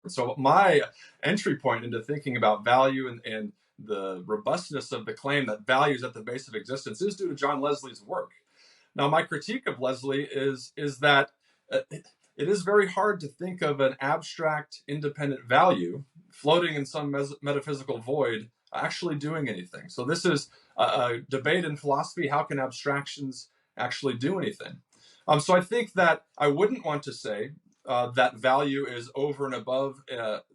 So my entry point into thinking about value and the robustness of the claim that value is at the base of existence is due to John Leslie's work. Now, my critique of Leslie is that it is very hard to think of an abstract, independent value floating in some metaphysical void actually doing anything. So this is a debate in philosophy. How can abstractions actually do anything? So I think that I wouldn't want to say that value is over and above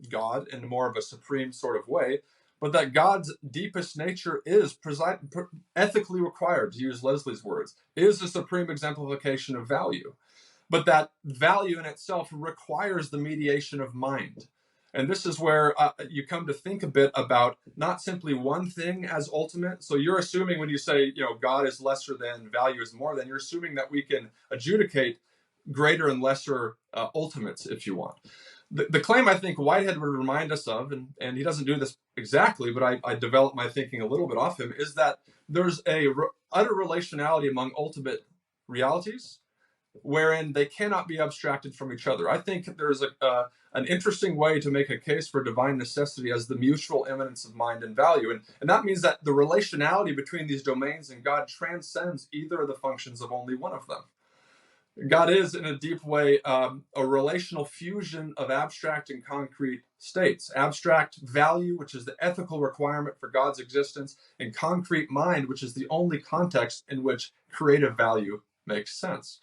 God in more of a supreme sort of way, but that God's deepest nature is ethically required, to use Leslie's words, is a supreme exemplification of value. But that value in itself requires the mediation of mind. And this is where you come to think a bit about not simply one thing as ultimate. So you're assuming when you say, God is lesser than, value is more than, you're assuming that we can adjudicate greater and lesser ultimates, if you want. The claim I think Whitehead would remind us of, and he doesn't do this exactly, but I developed my thinking a little bit off him, is that there's a utter relationality among ultimate realities wherein they cannot be abstracted from each other. I think there's an interesting way to make a case for divine necessity as the mutual immanence of mind and value. And that means that the relationality between these domains and God transcends either of the functions of only one of them. God is, in a deep way, a relational fusion of abstract and concrete states. Abstract value, which is the ethical requirement for God's existence, and concrete mind, which is the only context in which creative value makes sense.